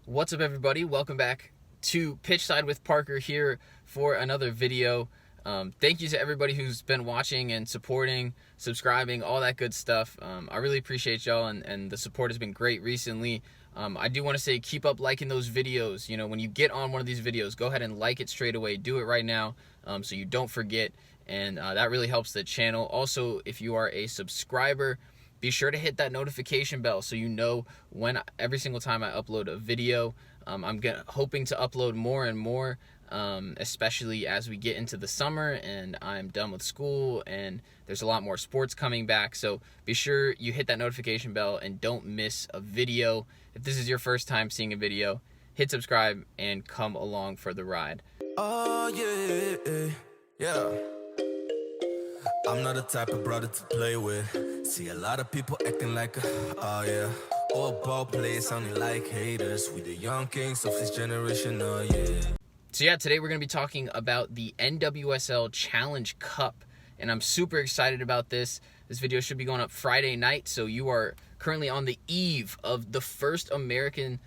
What's up, everybody? Welcome back to Pitchside with Parker here for another video. Thank you to everybody who's been watching and supporting, subscribing, all that good stuff. I really appreciate y'all, and the support has been great recently. I do want to say keep up liking those videos. You know, when you get on one of these videos, go ahead and like it straight away. Do it right now so you don't forget, and that really helps the channel. Also, if you are a subscriber, be sure to hit that notification bell so you know when every single time I upload a video. I'm hoping to upload more and more, especially as we get into the summer and I'm done with school and there's a lot more sports coming back. So be sure you hit that notification bell and don't miss a video. If this is your first time seeing a video, hit subscribe and come along for the ride. Oh yeah. I'm not the type of brother to play with. See a lot of people acting like oh yeah. All ball players sounding like haters. We the young kings of this generation, oh yeah. So yeah, today we're going to be talking about the NWSL Challenge Cup, and I'm super excited about this. This video should be going up Friday night, so you are currently on the eve of the first American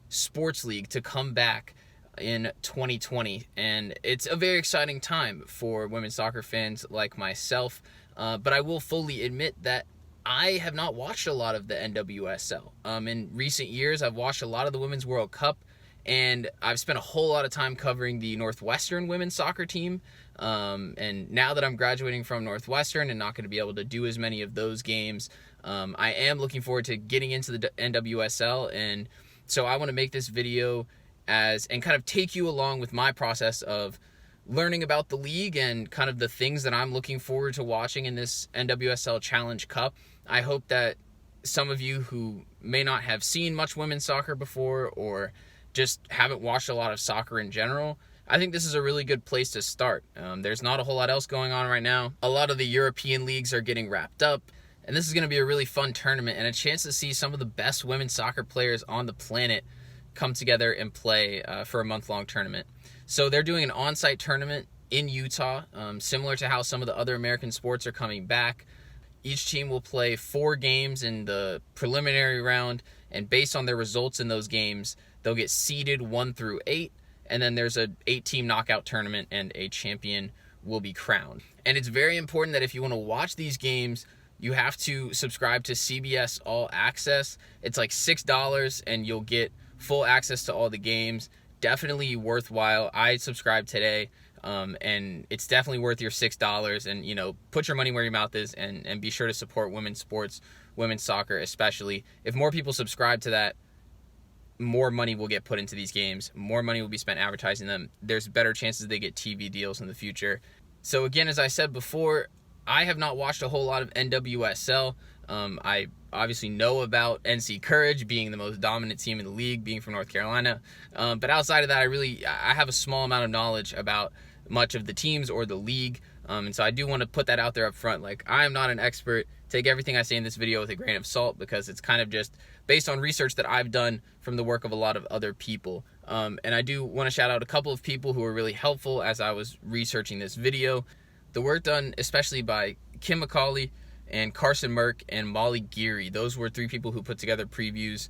sports league to come back in 2020, and it's a very exciting time for women's soccer fans like myself, but I will fully admit that I have not watched a lot of the NWSL. In recent years, I've watched a lot of the Women's World Cup, and I've spent a whole lot of time covering the Northwestern women's soccer team, and now that I'm graduating from Northwestern and not going to be able to do as many of those games, I am looking forward to getting into the NWSL, and so I want to make this video and kind of take you along with my process of learning about the league and kind of the things that I'm looking forward to watching in this NWSL Challenge Cup. I hope that some of you who may not have seen much women's soccer before or just haven't watched a lot of soccer in general, I think this is a really good place to start. There's not a whole lot else going on right now. A lot of the European leagues are getting wrapped up, and this is going to be a really fun tournament and a chance to see some of the best women's soccer players on the planet come together and play for a month-long tournament. So they're doing an on-site tournament in Utah, similar to how some of the other American sports are coming back. Each team will play 4 games in the preliminary round, and based on their results in those games, they'll get seeded 1 through 8, and then there's a 8-team knockout tournament, and a champion will be crowned. And it's very important that if you want to watch these games, you have to subscribe to CBS All Access. It's like $6, and you'll get full access to all the games. Definitely worthwhile. I subscribed today, and it's definitely worth your $6. And, you know, put your money where your mouth is, and be sure to support women's sports, women's soccer especially. If more people subscribe to that, more money will get put into these games. More money will be spent advertising them. There's better chances they get TV deals in the future. So again, as I said before, I have not watched a whole lot of NWSL. I obviously know about NC Courage being the most dominant team in the league, being from North Carolina. But outside of that, I have a small amount of knowledge about much of the teams or the league. And so I do want to put that out there up front. Like, I am not an expert. Take everything I say in this video with a grain of salt, because it's kind of just based on research that I've done from the work of a lot of other people. And I do want to shout out a couple of people who were really helpful as I was researching this video. The work done especially by Kim McCauley and Carson Merck and Molly Geary. Those were 3 people who put together previews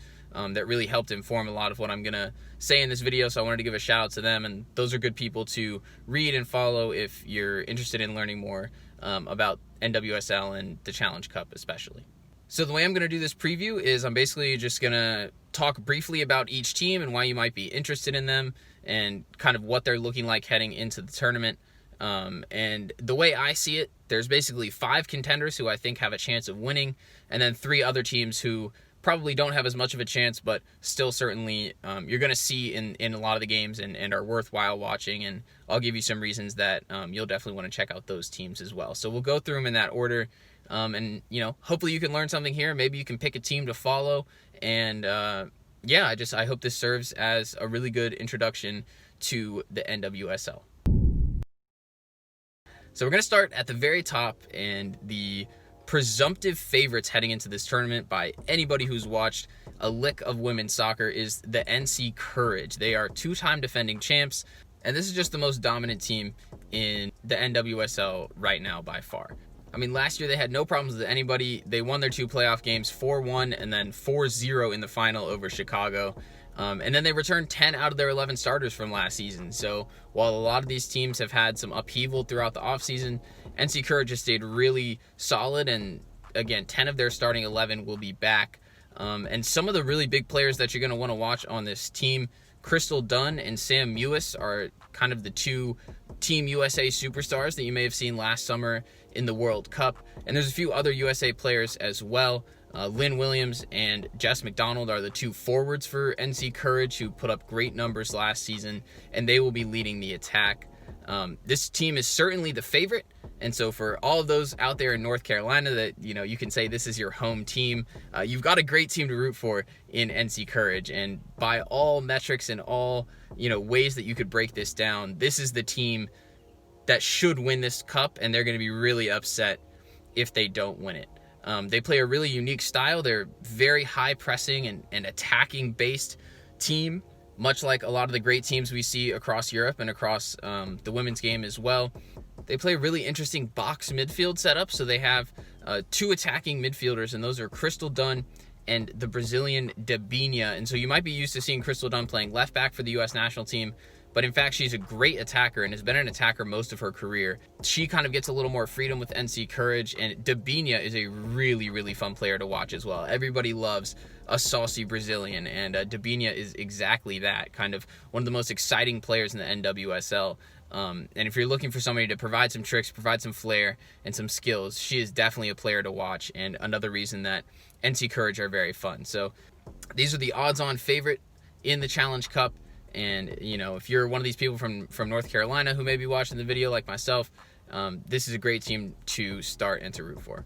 that really helped inform a lot of what I'm going to say in this video, so I wanted to give a shout out to them, and those are good people to read and follow if you're interested in learning more about NWSL and the Challenge Cup especially. So the way I'm going to do this preview is I'm basically just going to talk briefly about each team and why you might be interested in them and kind of what they're looking like heading into the tournament. And the way I see it, there's basically 5 contenders who I think have a chance of winning, and then 3 other teams who probably don't have as much of a chance, but still certainly you're going to see in a lot of the games and are worthwhile watching, and I'll give you some reasons that you'll definitely want to check out those teams as well. So we'll go through them in that order, and, you know, hopefully you can learn something here. Maybe you can pick a team to follow, and yeah, I hope this serves as a really good introduction to the NWSL. So we're going to start at the very top, and the presumptive favorites heading into this tournament by anybody who's watched a lick of women's soccer is the NC Courage. They are 2-time defending champs, and this is just the most dominant team in the NWSL right now by far. I mean, last year they had no problems with anybody. They won their 2 playoff games, 4-1 and then 4-0 in the final over Chicago. And then they returned 10 out of their 11 starters from last season. So while a lot of these teams have had some upheaval throughout the offseason, NC Courage has stayed really solid. And again, 10 of their starting 11 will be back. And some of the really big players that you're going to want to watch on this team, Crystal Dunn and Sam Mewis, are kind of the two Team USA superstars that you may have seen last summer in the World Cup. And there's a few other USA players as well. Lynn Williams and Jess McDonald are the two forwards for NC Courage who put up great numbers last season, and they will be leading the attack. This team is certainly the favorite, and so for all of those out there in North Carolina that, you can say this is your home team, you've got a great team to root for in NC Courage, and by all metrics and all, ways that you could break this down, this is the team that should win this cup, and they're going to be really upset if they don't win it. They play a really unique style. They're very high pressing and attacking based team, much like a lot of the great teams we see across Europe and across the women's game as well. They play a really interesting box midfield setup. So they have two attacking midfielders, and those are Crystal Dunn and the Brazilian Debinha. And so you might be used to seeing Crystal Dunn playing left back for the U.S. national team, but in fact, she's a great attacker and has been an attacker most of her career. She kind of gets a little more freedom with NC Courage, and Debinha is a really, really fun player to watch as well. Everybody loves a saucy Brazilian, and Debinha is exactly that, kind of one of the most exciting players in the NWSL. And if you're looking for somebody to provide some tricks, provide some flair and some skills, she is definitely a player to watch, and another reason that NC Courage are very fun. So these are the odds-on favorite in the Challenge Cup. And, if you're one of these people from North Carolina who may be watching the video like myself, this is a great team to start and to root for.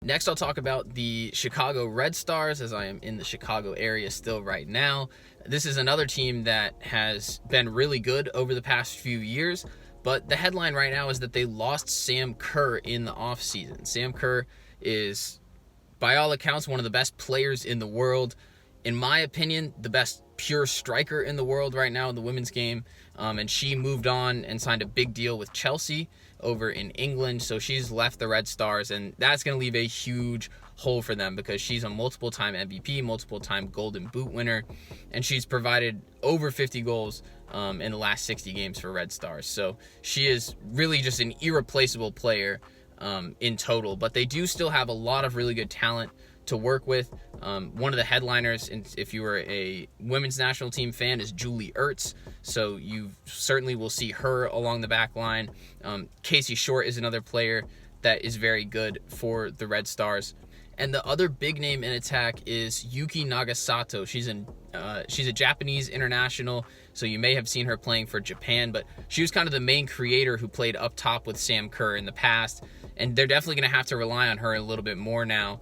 Next, I'll talk about the Chicago Red Stars, as I am in the Chicago area still right now. This is another team that has been really good over the past few years, but the headline right now is that they lost Sam Kerr in the offseason. Sam Kerr is, by all accounts, one of the best players in the world. In my opinion, the best pure striker in the world right now in the women's game. And she moved on and signed a big deal with Chelsea over in England. So she's left the Red Stars, and that's going to leave a huge hole for them because she's a multiple-time MVP, multiple-time Golden Boot winner, and she's provided over 50 goals in the last 60 games for Red Stars. So she is really just an irreplaceable player in total. But they do still have a lot of really good talent to work with. One of the headliners, if you were a women's national team fan, is Julie Ertz. So you certainly will see her along the back line. Casey Short is another player that is very good for the Red Stars. And the other big name in attack is Yuki Nagasato. She's a Japanese international, so you may have seen her playing for Japan, but she was kind of the main creator who played up top with Sam Kerr in the past, and they're definitely going to have to rely on her a little bit more now,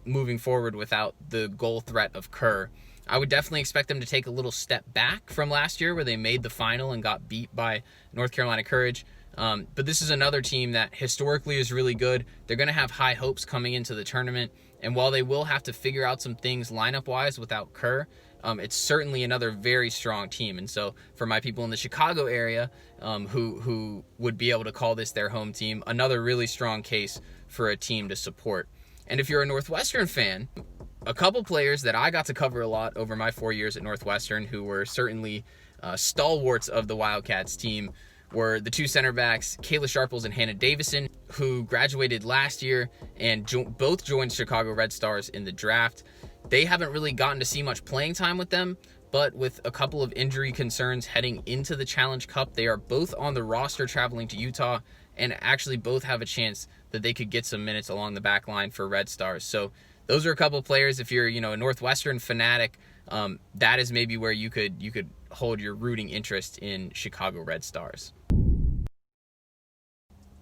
moving forward without the goal threat of Kerr. I would definitely expect them to take a little step back from last year where they made the final and got beat by North Carolina Courage. But this is another team that historically is really good. They're going to have high hopes coming into the tournament. And while they will have to figure out some things lineup-wise without Kerr, it's certainly another very strong team. And so for my people in the Chicago area who would be able to call this their home team, another really strong case for a team to support. And if you're a Northwestern fan, a couple players that I got to cover a lot over my 4 years at Northwestern who were certainly stalwarts of the Wildcats team were the two center backs, Kayla Sharples and Hannah Davison, who graduated last year and both joined Chicago Red Stars in the draft. They haven't really gotten to see much playing time with them, but with a couple of injury concerns heading into the Challenge Cup, they are both on the roster traveling to Utah and actually both have a chance that they could get some minutes along the back line for Red Stars. So those are a couple of players. If you're, a Northwestern fanatic, that is maybe where you could hold your rooting interest in Chicago Red Stars.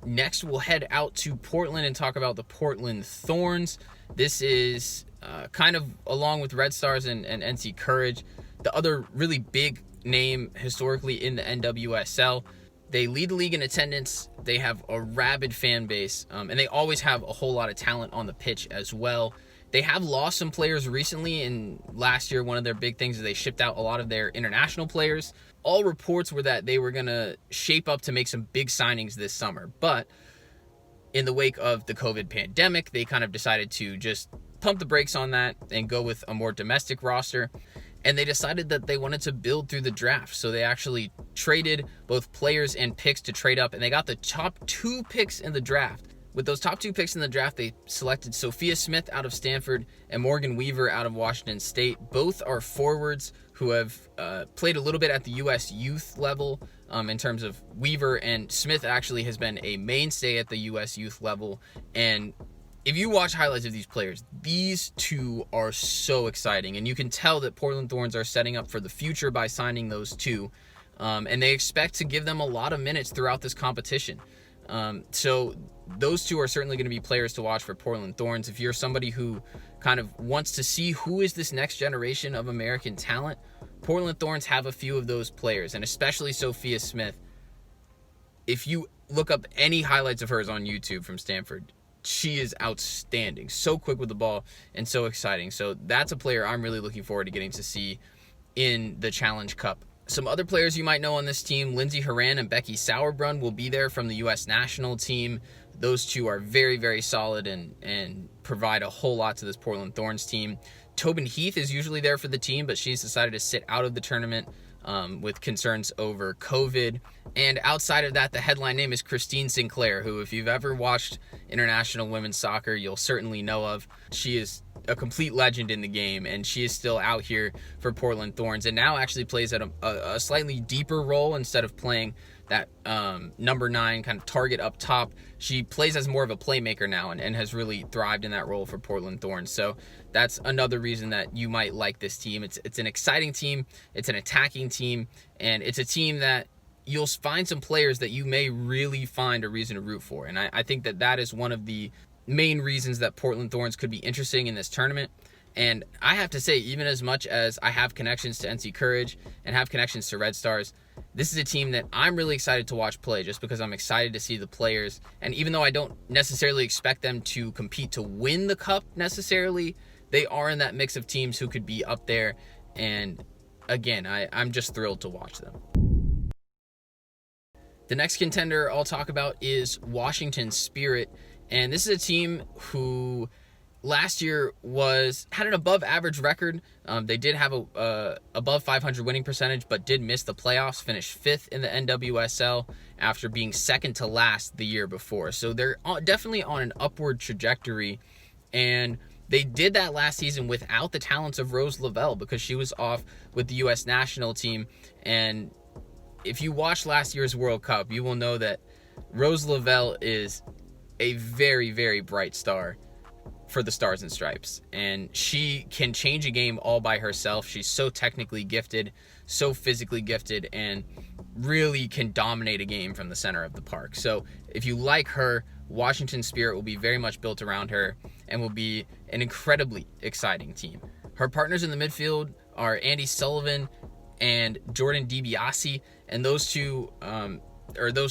Next, we'll head out to Portland and talk about the Portland Thorns. This is kind of, along with Red Stars and NC Courage, the other really big name historically in the NWSL. They lead the league in attendance. They have a rabid fan base, and they always have a whole lot of talent on the pitch as well. They have lost some players recently, and last year one of their big things is they shipped out a lot of their international players. All reports were that they were going to shape up to make some big signings this summer, but in the wake of the COVID pandemic, they kind of decided to just pump the brakes on that and go with a more domestic roster. And they decided that they wanted to build through the draft. So they actually traded both players and picks to trade up, and they got the top 2 picks in the draft. With those top 2 picks in the draft, they selected Sophia Smith out of Stanford and Morgan Weaver out of Washington State. Both are forwards who have played a little bit at the U.S. youth level in terms of Weaver, and Smith actually has been a mainstay at the U.S. youth level. And if you watch highlights of these players, these two are so exciting, and you can tell that Portland Thorns are setting up for the future by signing those two, and they expect to give them a lot of minutes throughout this competition. So those two are certainly going to be players to watch for Portland Thorns. If you're somebody who kind of wants to see who is this next generation of American talent, Portland Thorns have a few of those players, and especially Sophia Smith. If you look up any highlights of hers on YouTube from Stanford, she is outstanding, so quick with the ball and so exciting. So that's a player I'm really looking forward to getting to see in the Challenge Cup. Some other players you might know on this team, Lindsey Horan and Becky Sauerbrunn will be there from the U.S. national team. Those two are very, very solid and provide a whole lot to this Portland Thorns team. Tobin Heath is usually there for the team, but she's decided to sit out of the tournament with concerns over COVID. And outside of that, the headline name is Christine Sinclair, who, if you've ever watched international women's soccer, you'll certainly know of. She is a complete legend in the game, and she is still out here for Portland Thorns, and now actually plays at a slightly deeper role. Instead of playing that number 9 kind of target up top, she plays as more of a playmaker now, and has really thrived in that role for Portland Thorns. So that's another reason that you might like this team. It's an exciting team, it's an attacking team, and it's a team that you'll find some players that you may really find a reason to root for. And I think that is one of the main reasons that Portland Thorns could be interesting in this tournament. And I have to say, even as much as I have connections to NC Courage and have connections to Red Stars, this is a team that I'm really excited to watch play, just because I'm excited to see the players. And even though I don't necessarily expect them to compete to win the cup necessarily, they are in that mix of teams who could be up there. And again, I'm just thrilled to watch them. The next contender I'll talk about is Washington Spirit. And this is a team who last year had an above average record. They did have a above 500 winning percentage, but did miss the playoffs, finished 5th in the NWSL after being second to last the year before. So they're definitely on an upward trajectory, and they did that last season without the talents of Rose Lavelle, because she was off with the U.S. national team. And if you watched last year's World Cup, you will know that Rose Lavelle is a very, very bright star for the Stars and Stripes, and she can change a game all by herself. She's so technically gifted, so physically gifted, and really can dominate a game from the center of the park. So if you like her, Washington Spirit will be very much built around her and will be an incredibly exciting team. Her partners in the midfield are Andy Sullivan and Jordan DiBiase, and those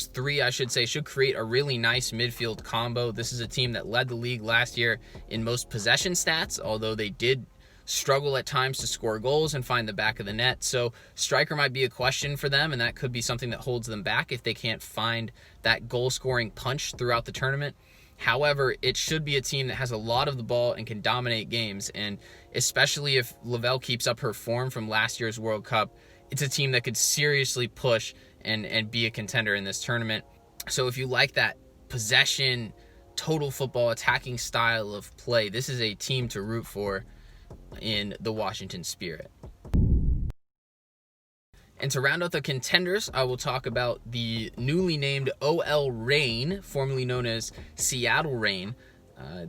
three, I should say, should create a really nice midfield combo. This is a team that led the league last year in most possession stats, although they did struggle at times to score goals and find the back of the net. So striker might be a question for them, and that could be something that holds them back if they can't find that goal-scoring punch throughout the tournament. However, it should be a team that has a lot of the ball and can dominate games, and especially if Lavelle keeps up her form from last year's World Cup, it's a team that could seriously push and be a contender in this tournament. So if you like that possession, total football attacking style of play, this is a team to root for in the Washington Spirit. And to round out the contenders, I will talk about the newly named OL Reign, formerly known as Seattle Reign.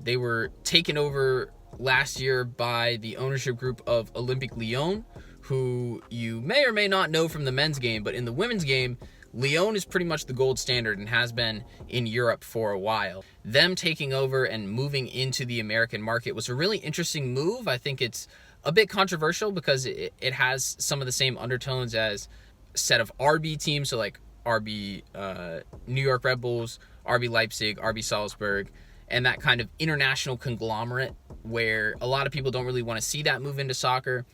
They were taken over last year by the ownership group of Olympique Lyon, who you may or may not know from the men's game, but in the women's game, Lyon is pretty much the gold standard and has been in Europe for a while. Them taking over and moving into the American market was a really interesting move. I think it's a bit controversial because it has some of the same undertones as a set of RB teams, so like RB New York Red Bulls, RB Leipzig, RB Salzburg, and that kind of international conglomerate where a lot of people don't really want to see that move into soccer.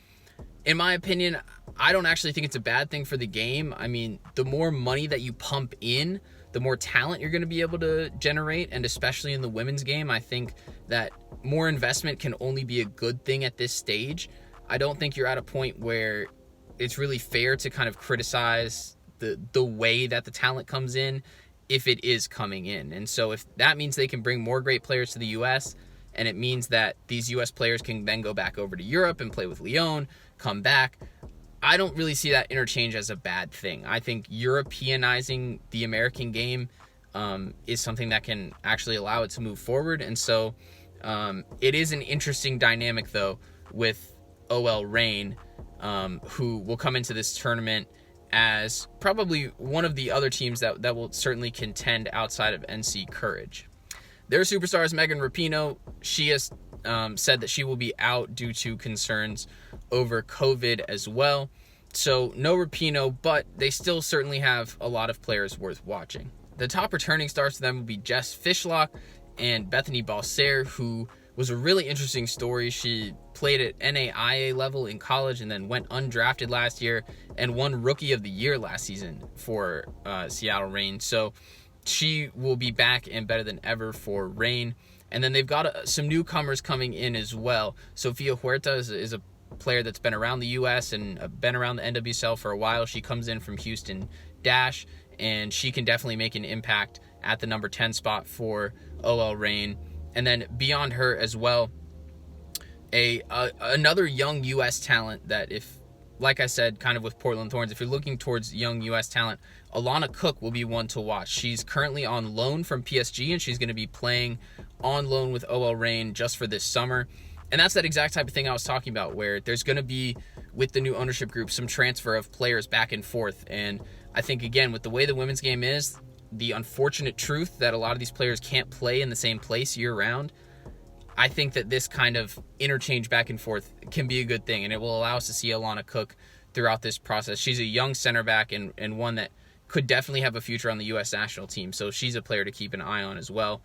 In my opinion, I don't actually think it's a bad thing for the game. I mean, the more money that you pump in, the more talent you're going to be able to generate. And especially in the women's game, I think that more investment can only be a good thing at this stage. I don't think you're at a point where it's really fair to kind of criticize the way that the talent comes in if it is coming in. And so if that means they can bring more great players to the U.S., and it means that these U.S. players can then go back over to Europe and play with Lyon, come back, I don't really see that interchange as a bad thing. I think Europeanizing the American game is something that can actually allow it to move forward. And so it is an interesting dynamic, though, with OL Reign, who will come into this tournament as probably one of the other teams that will certainly contend outside of NC Courage. Their superstar is Megan Rapinoe. She has said that she will be out due to concerns over COVID as well. So no Rapinoe, but they still certainly have a lot of players worth watching. The top returning stars for them will be Jess Fishlock and Bethany Balser, who was a really interesting story. She played at NAIA level in college and then went undrafted last year and won Rookie of the Year last season for Seattle Reign. So she will be back and better than ever for Reign. And then they've got some newcomers coming in as well. Sofia Huerta is a player that's been around the U.S. and been around the NWSL for a while. She comes in from Houston Dash, and she can definitely make an impact at the number 10 spot for OL Reign. And then beyond her as well, another young U.S. talent that, if, like I said, kind of with Portland Thorns, if you're looking towards young U.S. talent, Alana Cook will be one to watch. She's currently on loan from PSG, and she's going to be playing on loan with OL Reign just for this summer. And that's that exact type of thing I was talking about, where there's going to be, with the new ownership group, some transfer of players back and forth. And I think, again, with the way the women's game is, the unfortunate truth that a lot of these players can't play in the same place year-round, I think that this kind of interchange back and forth can be a good thing, and it will allow us to see Alana Cook throughout this process. She's a young center back and one that could definitely have a future on the U.S. national team, so she's a player to keep an eye on as well.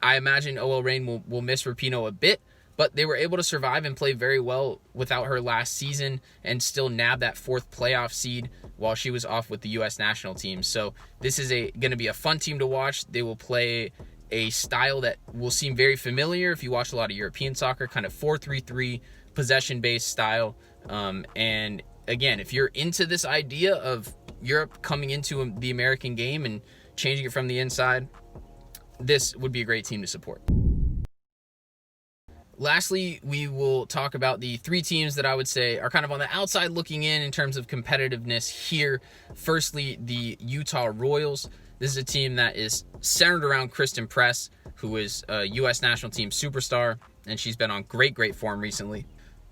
I imagine OL Reign will miss Rapinoe a bit, but they were able to survive and play very well without her last season and still nab that 4th playoff seed while she was off with the U.S. national team. So this is going to be a fun team to watch. They will play a style that will seem very familiar if you watch a lot of European soccer, kind of 4-3-3 possession-based style. And again, if you're into this idea of Europe coming into the American game and changing it from the inside, this would be a great team to support. Lastly, we will talk about the 3 teams that I would say are kind of on the outside looking in terms of competitiveness here. Firstly, the Utah Royals. This is a team that is centered around Kristen Press, who is a U.S. national team superstar, and she's been on great form recently.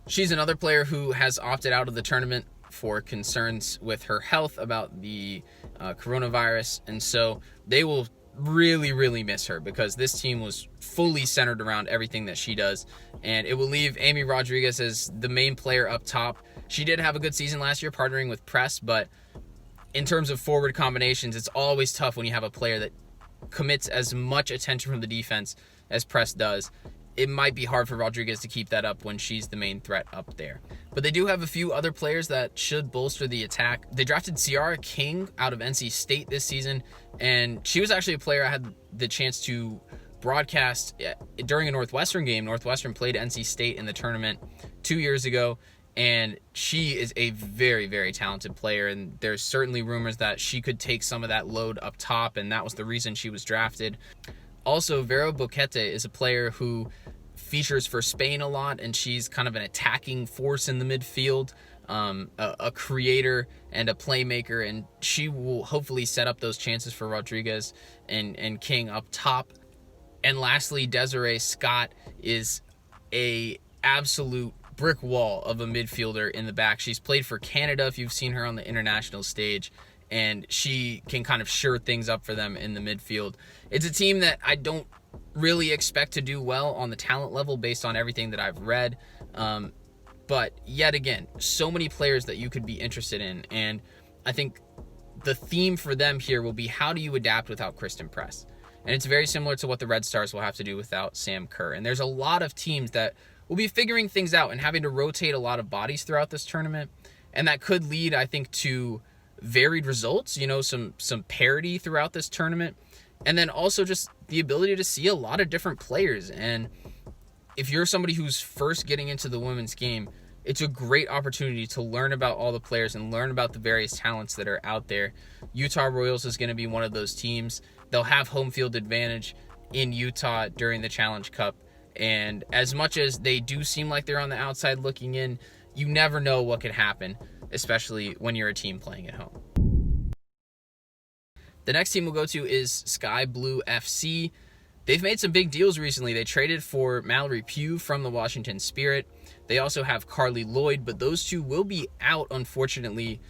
She's another player who has opted out of the tournament for concerns with her health about the coronavirus, and so they will really miss her, because this team was fully centered around everything that she does, and it will leave Amy Rodriguez as the main player up top. She did have a good season last year partnering with Press, but in terms of forward combinations, it's always tough when you have a player that commits as much attention from the defense as Press does. It might be hard for Rodriguez to keep that up when she's the main threat up there. But they do have a few other players that should bolster the attack. They drafted Ciara King out of NC State this season, and she was actually a player I had the chance to broadcast during a Northwestern game. Northwestern played NC State in the tournament 2 years ago, and she is a very talented player, and there's certainly rumors that she could take some of that load up top, and that was the reason she was drafted. Also, Vera Boquete is a player who features for Spain a lot, and she's kind of an attacking force in the midfield, a creator and a playmaker, and she will hopefully set up those chances for Rodriguez and King up top. And lastly, Desiree Scott is a absolute brick wall of a midfielder in the back. She's played for Canada if you've seen her on the international stage, and she can kind of sure things up for them in the midfield. It's a team that I don't really expect to do well on the talent level based on everything that I've read. But yet again, so many players that you could be interested in. And I think the theme for them here will be, how do you adapt without Kristen Press? And it's very similar to what the Red Stars will have to do without Sam Kerr. And there's a lot of teams that will be figuring things out and having to rotate a lot of bodies throughout this tournament. And that could lead, I think, to varied results, some parity throughout this tournament. And then also just the ability to see a lot of different players. And if you're somebody who's first getting into the women's game, it's a great opportunity to learn about all the players and learn about the various talents that are out there. Utah Royals is going to be one of those teams. They'll have home field advantage in Utah during the Challenge Cup. And as much as they do seem like they're on the outside looking in, you never know what could happen, especially when you're a team playing at home. The next team we'll go to is Sky Blue FC. They've made some big deals recently. They traded for Mallory Pugh from the Washington Spirit. They also have Carly Lloyd, but those two will be out, unfortunately,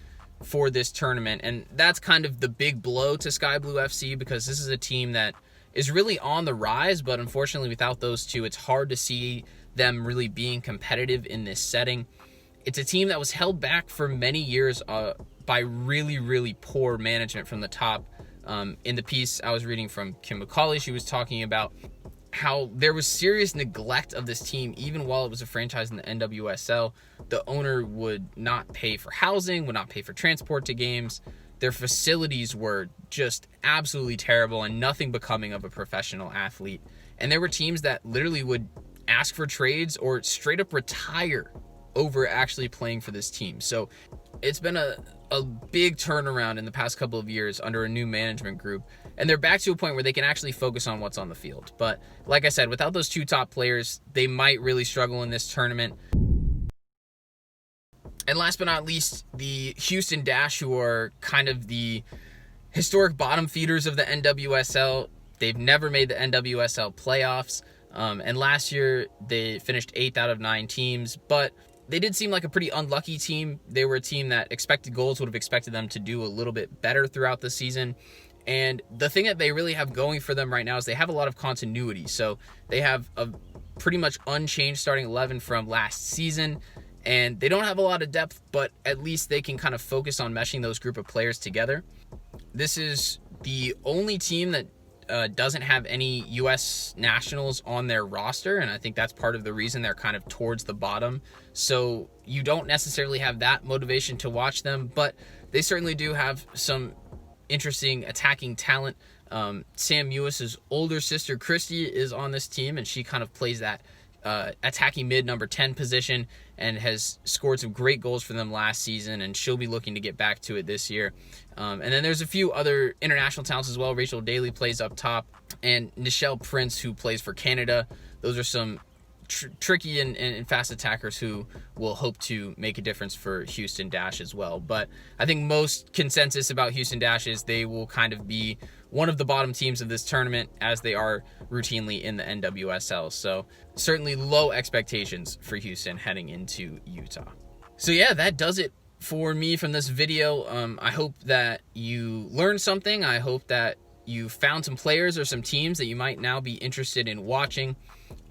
for this tournament. And that's kind of the big blow to Sky Blue FC, because this is a team that is really on the rise, but unfortunately without those two, it's hard to see them really being competitive in this setting. It's a team that was held back for many years by really, really poor management from the top. In the piece I was reading from Kim McCauley, she was talking about how there was serious neglect of this team even while it was a franchise in the NWSL. The owner would not pay for housing, would not pay for transport to games. Their facilities were just absolutely terrible and nothing becoming of a professional athlete. And there were teams that literally would ask for trades or straight up retire over actually playing for this team. So it's been a big turnaround in the past couple of years under a new management group, and they're back to a point where they can actually focus on what's on the field. But like I said, without those two top players, they might really struggle in this tournament. And last but not least, the Houston Dash, who are kind of the historic bottom feeders of the NWSL. They've never made the NWSL playoffs, and last year they finished 8th out of 9 teams, but they did seem like a pretty unlucky team. They were a team that expected goals would have expected them to do a little bit better throughout the season. And the thing that they really have going for them right now is they have a lot of continuity. So they have a pretty much unchanged starting 11 from last season, and they don't have a lot of depth, but at least they can kind of focus on meshing those group of players together. This is the only team that doesn't have any U.S. nationals on their roster, and I think that's part of the reason they're kind of towards the bottom. So you don't necessarily have that motivation to watch them, but they certainly do have some interesting attacking talent. Sam Mewis's older sister, Christy, is on this team, and she kind of plays that attacking mid number 10 position and has scored some great goals for them last season, and she'll be looking to get back to it this year. And then there's a few other international talents as well. Rachel Daly plays up top, and Nichelle Prince, who plays for Canada. Those are some tricky and fast attackers who will hope to make a difference for Houston Dash as well. But I think most consensus about Houston Dash is they will kind of be one of the bottom teams of this tournament, as they are routinely in the NWSL. So certainly low expectations for Houston heading into Utah. So yeah, that does it for me from this video. I hope that you learned something. I hope that you found some players or some teams that you might now be interested in watching.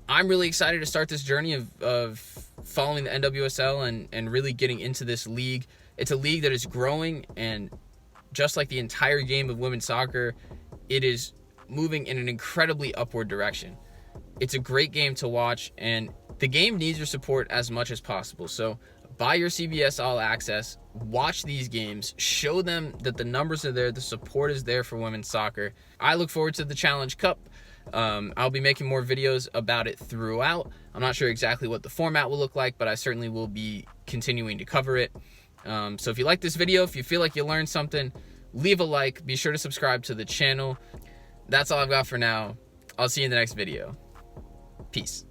I'm really excited to start this journey of following the NWSL and really getting into this league. It's a league that is growing, and just like the entire game of women's soccer, it is moving in an incredibly upward direction. It's a great game to watch, and the game needs your support as much as possible. So buy your CBS All Access, watch these games, show them that the numbers are there, the support is there for women's soccer. I look forward to the Challenge Cup. I'll be making more videos about it throughout. I'm not sure exactly what the format will look like, but I certainly will be continuing to cover it. So if you like this video, if you feel like you learned something, leave a like. Be sure to subscribe to the channel. That's all I've got for now. I'll see you in the next video. Peace.